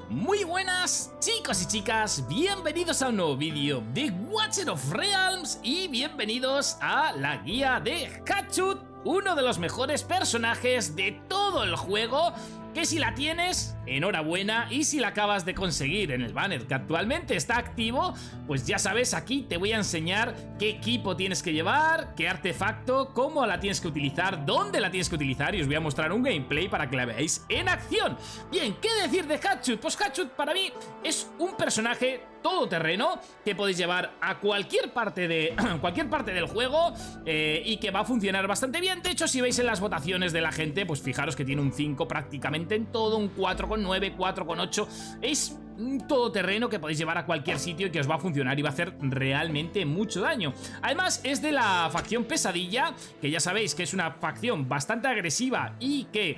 Muy buenas chicos y chicas, bienvenidos a un nuevo vídeo de Watcher of Realms y bienvenidos a la guía de Hatchut, uno de los mejores personajes de todo el juego, que si la tienes, enhorabuena, y si la acabas de conseguir en el banner que actualmente está activo, pues ya sabes, aquí te voy a enseñar qué equipo tienes que llevar, qué artefacto, cómo la tienes que utilizar, dónde la tienes que utilizar, y os voy a mostrar un gameplay para que la veáis en acción. Bien, ¿qué decir de Hatchut? Pues Hatchut para mí es un personaje todoterreno que podéis llevar a cualquier parte del juego y que va a funcionar bastante bien. De hecho, si veis en las votaciones de la gente, pues fijaros que tiene un 5 prácticamente en todo, un 4,9, 4,8. Es un todoterreno que podéis llevar a cualquier sitio y que os va a funcionar y va a hacer realmente mucho daño. Además es de la facción Pesadilla, que ya sabéis que es una facción bastante agresiva y que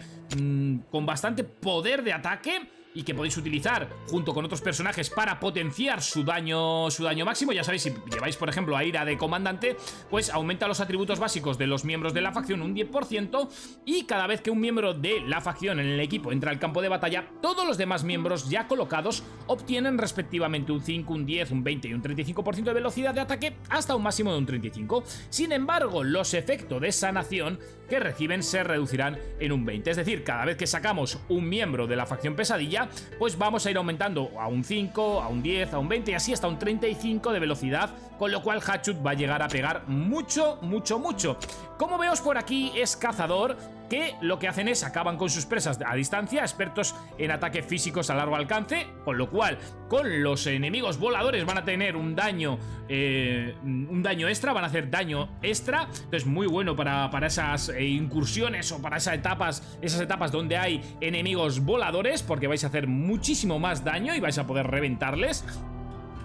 con bastante poder de ataque, y que podéis utilizar junto con otros personajes para potenciar su daño máximo. Ya sabéis, si lleváis por ejemplo a Ira de comandante, pues aumenta los atributos básicos de los miembros de la facción un 10%, y cada vez que un miembro de la facción en el equipo entra al campo de batalla, todos los demás miembros ya colocados obtienen respectivamente un 5, un 10, un 20 y un 35% de velocidad de ataque, hasta un máximo de un 35%. Sin embargo, los efectos de sanación que reciben se reducirán en un 20%. Es decir, cada vez que sacamos un miembro de la facción Pesadilla, pues vamos a ir aumentando a un 5, a un 10, a un 20 y así hasta un 35 de velocidad, con lo cual Hatchut va a llegar a pegar mucho. Como veos por aquí, es cazador, que lo que hacen es acaban con sus presas a distancia, expertos en ataques físicos a largo alcance, con lo cual con los enemigos voladores van a tener un daño extra, van a hacer daño extra. Entonces muy bueno para esas incursiones o para esas etapas donde hay enemigos voladores, porque vais a hacer muchísimo más daño y vais a poder reventarles.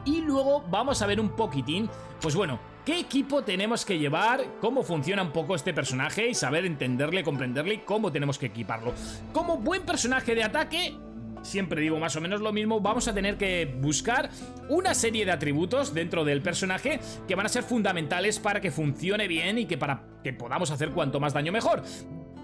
Y luego vamos a ver un poquitín, pues bueno, qué equipo tenemos que llevar, cómo funciona un poco este personaje y saber entenderle, comprenderle y cómo tenemos que equiparlo. Como buen personaje de ataque, siempre digo más o menos lo mismo, vamos a tener que buscar una serie de atributos dentro del personaje que van a ser fundamentales para que funcione bien y que para que podamos hacer cuanto más daño mejor.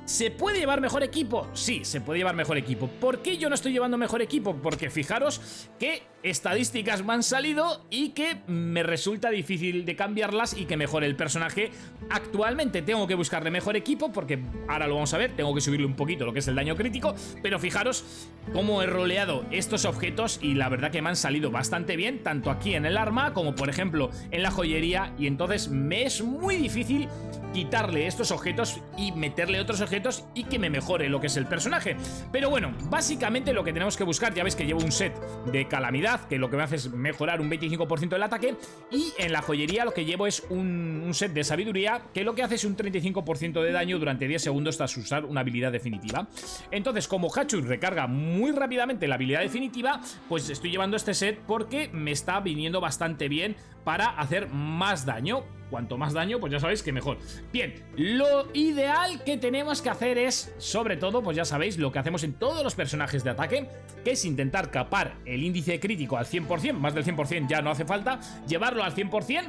¿Se puede llevar mejor equipo? Sí, se puede llevar mejor equipo. ¿Por qué yo no estoy llevando mejor equipo? Porque fijaros que estadísticas me han salido y que me resulta difícil de cambiarlas y que mejore el personaje. Actualmente tengo que buscarle mejor equipo porque ahora lo vamos a ver, tengo que subirle un poquito lo que es el daño crítico, pero fijaros cómo he roleado estos objetos y la verdad que me han salido bastante bien, tanto aquí en el arma como por ejemplo en la joyería, y entonces me es muy difícil quitarle estos objetos y meterle otros objetos y que me mejore lo que es el personaje. Pero bueno, básicamente lo que tenemos que buscar, ya veis que llevo un set de calamidad, que lo que me hace es mejorar un 25% del ataque, y en la joyería lo que llevo es un set de sabiduría, que lo que hace es un 35% de daño durante 10 segundos tras usar una habilidad definitiva. Entonces, como Hatchut recarga muy rápidamente la habilidad definitiva, pues estoy llevando este set porque me está viniendo bastante bien para hacer más daño. Cuanto más daño, pues ya sabéis que mejor. Bien, lo ideal que tenemos que hacer es, sobre todo, pues ya sabéis, lo que hacemos en todos los personajes de ataque, que es intentar capar el índice crítico al 100%, más del 100% ya no hace falta, llevarlo al 100%,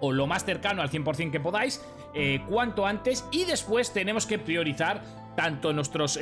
o lo más cercano al 100% que podáis, cuanto antes, y después tenemos que priorizar tanto nuestras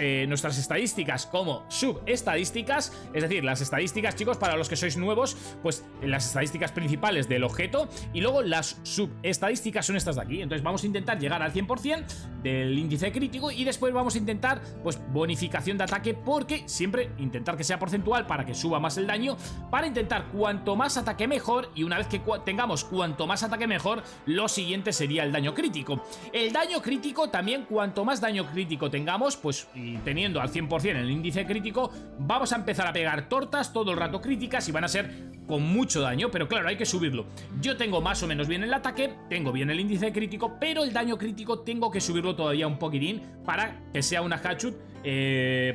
estadísticas como subestadísticas. Es decir, las estadísticas, chicos, para los que sois nuevos, pues las estadísticas principales del objeto, y luego las subestadísticas son estas de aquí. Entonces vamos a intentar llegar al 100% del índice crítico, y después vamos a intentar pues bonificación de ataque, porque siempre intentar que sea porcentual para que suba más el daño, para intentar cuanto más ataque mejor, y una vez que tengamos cuanto más ataque mejor, lo siguiente sería el daño crítico. El daño crítico también, cuanto más daño crítico tengamos, pues y teniendo al 100% el índice crítico, vamos a empezar a pegar tortas todo el rato críticas y van a ser con mucho daño, pero claro, hay que subirlo. Yo tengo más o menos bien el ataque, tengo bien el índice crítico, pero el daño crítico tengo que subirlo todavía un poquitín para que sea una Hatchut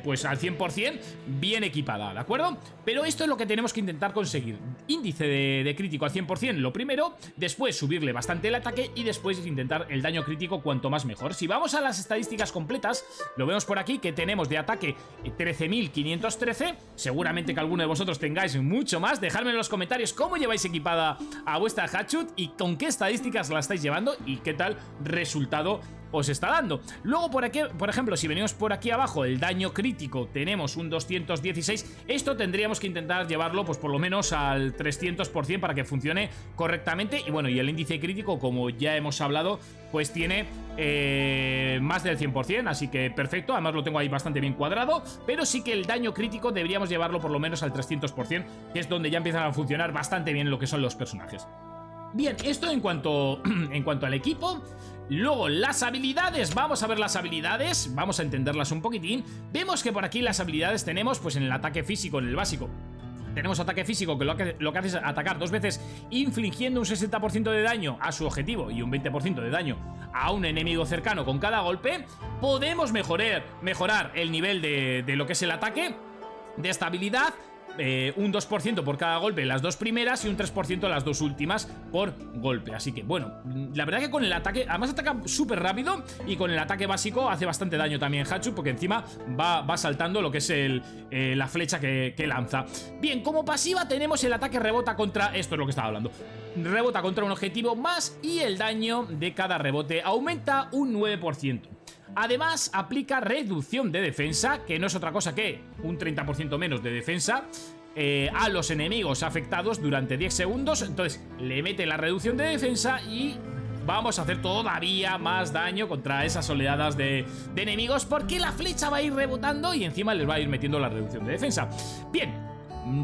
pues al 100% bien equipada, ¿de acuerdo? Pero esto es lo que tenemos que intentar conseguir. Índice de crítico al 100% lo primero, después subirle bastante el ataque y después intentar el daño crítico cuanto más mejor. Si vamos a las estadísticas completas, lo vemos por aquí que tenemos de ataque 13.513, seguramente que alguno de vosotros tengáis mucho más. Dejadme en los comentarios cómo lleváis equipada a vuestra Hatchut y con qué estadísticas la estáis llevando y qué tal resultado os está dando. Luego por aquí, por ejemplo, si venimos por aquí abajo, el daño crítico tenemos un 216. Esto tendríamos que intentar llevarlo pues por lo menos al 300% para que funcione correctamente. Y bueno, y el índice crítico, como ya hemos hablado, pues tiene más del 100%, así que perfecto. Además lo tengo ahí bastante bien cuadrado, pero sí que el daño crítico deberíamos llevarlo por lo menos al 300%, que es donde ya empiezan a funcionar bastante bien lo que son los personajes. Bien, esto en cuanto al equipo. Luego las habilidades, vamos a ver las habilidades, vamos a entenderlas un poquitín. Vemos que por aquí las habilidades tenemos pues en el ataque físico, en el básico. Tenemos ataque físico, que lo que hace es atacar 2 veces, infligiendo un 60% de daño a su objetivo y un 20% de daño a un enemigo cercano con cada golpe. Podemos mejorar el nivel de lo que es el ataque de esta habilidad. Un 2% por cada golpe las 2 primeras y un 3% las 2 últimas por golpe. Así que bueno, la verdad que con el ataque, además ataca súper rápido, y con el ataque básico hace bastante daño también Hatchut, porque encima va saltando lo que es la flecha que lanza. Bien, como pasiva tenemos el ataque rebota contra, esto es lo que estaba hablando, rebota contra un objetivo más, y el daño de cada rebote aumenta un 9%. Además, aplica reducción de defensa, que no es otra cosa que un 30% menos de defensa a los enemigos afectados durante 10 segundos. Entonces, le mete la reducción de defensa y vamos a hacer todavía más daño contra esas oleadas de enemigos, porque la flecha va a ir rebotando y encima les va a ir metiendo la reducción de defensa. Bien.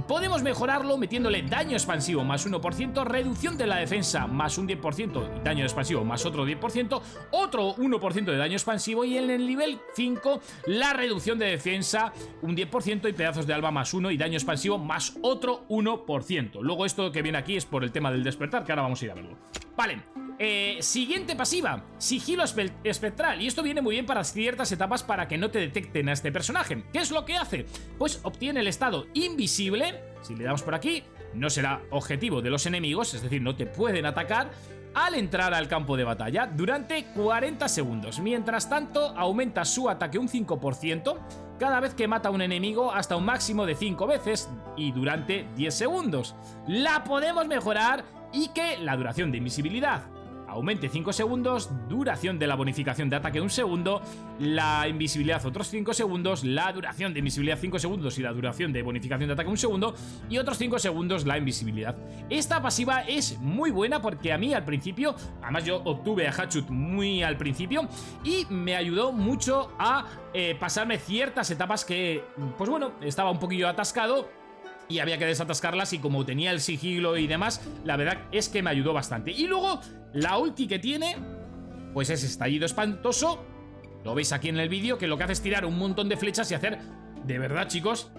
Podemos mejorarlo metiéndole daño expansivo más 1%, reducción de la defensa más un 10%, y daño expansivo más otro 10%, otro 1% de daño expansivo, y en el nivel 5 la reducción de defensa un 10% y pedazos de alma más 1 y daño expansivo más otro 1%. Luego esto que viene aquí es por el tema del despertar, que ahora vamos a ir a verlo. Vale. Siguiente pasiva, sigilo espectral, y esto viene muy bien para ciertas etapas para que no te detecten a este personaje. ¿Qué es lo que hace? Pues obtiene el estado invisible. Si le damos por aquí, no será objetivo de los enemigos, es decir, no te pueden atacar al entrar al campo de batalla durante 40 segundos. Mientras tanto, aumenta su ataque un 5% cada vez que mata a un enemigo hasta un máximo de 5 veces y durante 10 segundos. La podemos mejorar y que la duración de invisibilidad aumente 5 segundos, duración de la bonificación de ataque 1 segundo, la invisibilidad otros 5 segundos, la duración de invisibilidad 5 segundos y la duración de bonificación de ataque 1 segundo, y otros 5 segundos la invisibilidad. Esta pasiva es muy buena porque a mí al principio, además yo obtuve a Hatchut muy al principio, y me ayudó mucho a pasarme ciertas etapas que, pues bueno, estaba un poquillo atascado y había que desatascarlas, y como tenía el sigilo y demás, la verdad es que me ayudó bastante. Y luego la ulti que tiene pues es estallido espantoso. Lo veis aquí en el vídeo, que lo que hace es tirar un montón de flechas y hacer, de verdad chicos,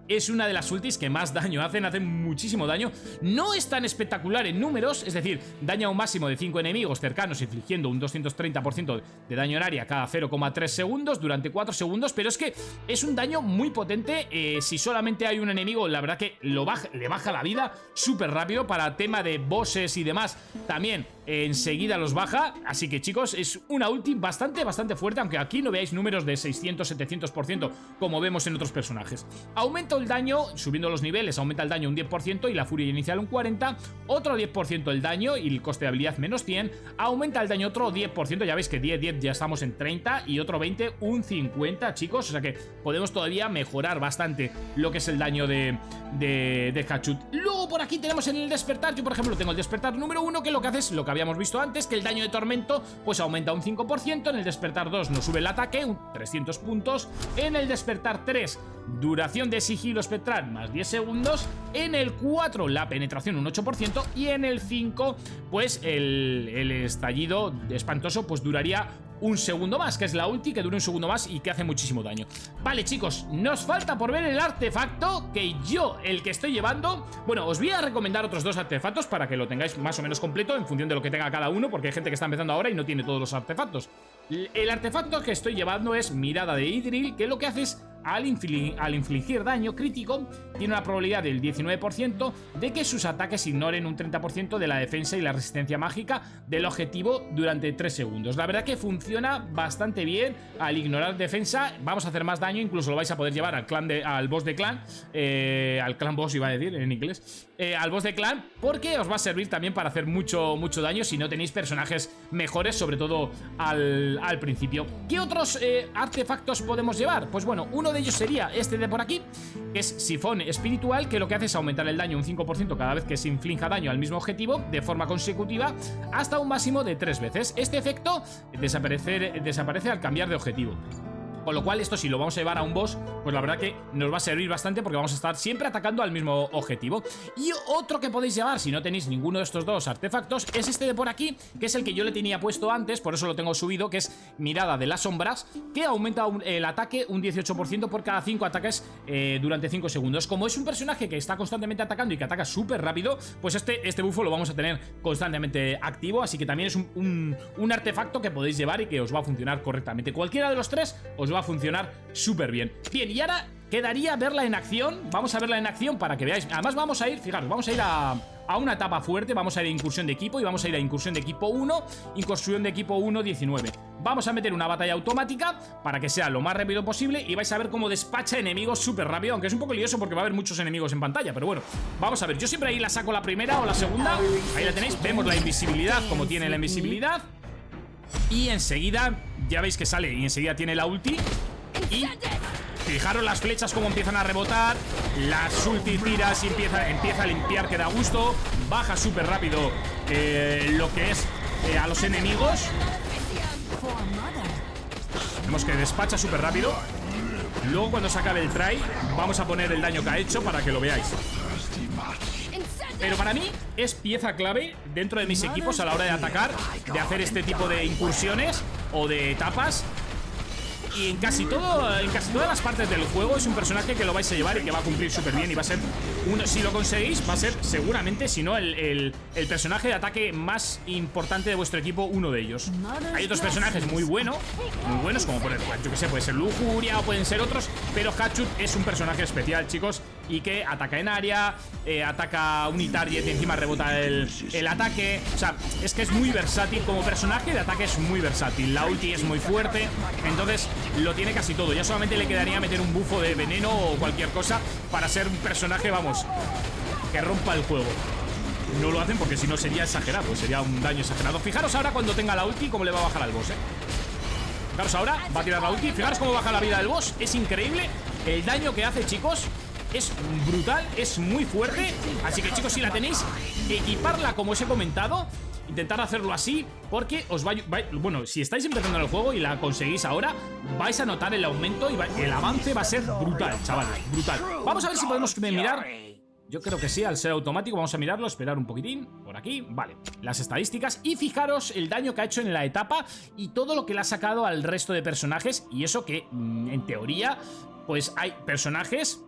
es una de las ultis que más daño hacen muchísimo daño. No es tan espectacular en números, es decir, daña un máximo de 5 enemigos cercanos, infligiendo un 230% de daño en área cada 0,3 segundos durante 4 segundos, pero es que es un daño muy potente. Si solamente hay un enemigo, la verdad que le baja la vida súper rápido. Para tema de bosses y demás, también enseguida los baja. Así que chicos, es una ulti bastante fuerte, aunque aquí no veáis números de 600-700% como vemos en otros personajes. Aumenta el daño, subiendo los niveles, aumenta el daño un 10% y la furia inicial un 40%, otro 10% el daño y el coste de habilidad menos 100, aumenta el daño otro 10%, ya veis que 10 ya estamos en 30, y otro 20 un 50, chicos, o sea que podemos todavía mejorar bastante lo que es el daño de Hatchut. Luego por aquí tenemos en el despertar, yo por ejemplo tengo el despertar número 1, que lo que hace es lo que habíamos visto antes, que el daño de tormento pues aumenta un 5%, en el despertar 2 nos sube el ataque, 300 puntos, en el despertar 3 duración de sigilo espectral más 10 segundos, en el 4 la penetración un 8%, y en el 5 pues el estallido espantoso pues duraría un segundo más, que es la ulti, que dura un segundo más y que hace muchísimo daño. Vale chicos, nos falta por ver el artefacto, que yo, el que estoy llevando, bueno, os voy a recomendar otros 2 artefactos para que lo tengáis más o menos completo en función de lo que tenga cada uno, porque hay gente que está empezando ahora y no tiene todos los artefactos. El artefacto que estoy llevando es Mirada de Idril, que lo que hace es al infligir daño crítico, tiene una probabilidad del 19% de que sus ataques ignoren un 30% de la defensa y la resistencia mágica del objetivo durante 3 segundos. La verdad que funciona bastante bien. Al ignorar defensa vamos a hacer más daño, incluso lo vais a poder llevar al boss de clan, al clan boss iba a decir en inglés, al boss de clan, porque os va a servir también para hacer mucho daño si no tenéis personajes mejores, sobre todo al principio. ¿Qué otros artefactos podemos llevar? Pues bueno, uno de ellos sería este de por aquí, que es Sifón Espiritual, que lo que hace es aumentar el daño un 5% cada vez que se inflinja daño al mismo objetivo de forma consecutiva hasta un máximo de 3 veces. Este efecto desaparece al cambiar de objetivo. Con lo cual esto, si lo vamos a llevar a un boss, pues la verdad que nos va a servir bastante, porque vamos a estar siempre atacando al mismo objetivo. Y otro que podéis llevar si no tenéis ninguno de estos dos artefactos es este de por aquí, que es el que yo le tenía puesto antes, por eso lo tengo subido, que es Mirada de las Sombras, que aumenta el ataque un 18% por cada 5 ataques durante 5 segundos. Como es un personaje que está constantemente atacando y que ataca súper rápido, pues este bufo lo vamos a tener constantemente activo, así que también es un artefacto que podéis llevar y que os va a funcionar correctamente. Cualquiera de los tres os va a funcionar súper bien. Bien, y ahora quedaría verla en acción. Vamos a verla en acción para que veáis. Además vamos a ir, fijaros, vamos a ir a una etapa fuerte. Vamos a ir a incursión de equipo y vamos a ir a incursión de equipo 1, incursión de equipo 1, 19. Vamos a meter una batalla automática para que sea lo más rápido posible y vais a ver cómo despacha enemigos súper rápido, aunque es un poco lioso porque va a haber muchos enemigos en pantalla, pero bueno, vamos a ver. Yo siempre ahí la saco la primera o la segunda. Ahí la tenéis, vemos la invisibilidad, como tiene la invisibilidad. Y enseguida, ya veis que sale y enseguida tiene la ulti. Y fijaros las flechas como empiezan a rebotar. Las ulti tiras y empieza a limpiar, que da gusto. Baja súper rápido lo que es a los enemigos. Vemos que despacha súper rápido. Luego cuando se acabe el try vamos a poner el daño que ha hecho para que lo veáis. Pero para mí es pieza clave dentro de mis equipos a la hora de atacar, de hacer este tipo de incursiones o de etapas. Y en casi todas las partes del juego es un personaje que lo vais a llevar y que va a cumplir súper bien. Y va a ser si lo conseguís, va a ser seguramente, si no, el personaje de ataque más importante de vuestro equipo, uno de ellos. Hay otros personajes muy buenos, como por ejemplo, yo que sé, puede ser Lujuria o pueden ser otros, pero Hatchut es un personaje especial, chicos, y que ataca en área, ataca unitarget y encima rebota el ataque. O sea, es que es muy versátil. Como personaje de ataque es muy versátil. La ulti es muy fuerte, entonces lo tiene casi todo. Ya solamente le quedaría meter un bufo de veneno o cualquier cosa para ser un personaje, vamos, que rompa el juego. No lo hacen porque si no sería exagerado, sería un daño exagerado. Fijaros ahora cuando tenga la ulti cómo le va a bajar al boss, Fijaros ahora, va a tirar la ulti. Fijaros cómo baja la vida del boss. Es increíble el daño que hace, chicos. Es brutal, es muy fuerte. Así que, chicos, si la tenéis, equiparla como os he comentado. Intentar hacerlo así, porque os va bueno, si estáis empezando en el juego y la conseguís ahora, vais a notar el aumento y el avance va a ser brutal, chavales, brutal. Vamos a ver si podemos mirar. Yo creo que sí, al ser automático vamos a mirarlo, esperar un poquitín, por aquí, vale. Las estadísticas y fijaros el daño que ha hecho en la etapa y todo lo que le ha sacado al resto de personajes. Y eso que, en teoría, pues hay personajes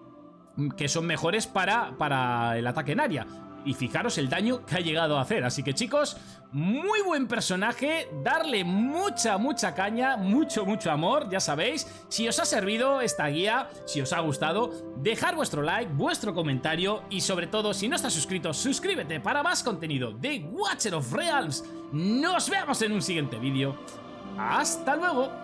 que son mejores para el ataque en área. Y fijaros el daño que ha llegado a hacer. Así que, chicos, muy buen personaje. Darle mucha caña, mucho amor, ya sabéis. Si os ha servido esta guía, si os ha gustado, dejar vuestro like, vuestro comentario. Y sobre todo, si no estás suscrito, suscríbete para más contenido de Watcher of Realms. Nos vemos en un siguiente vídeo. ¡Hasta luego!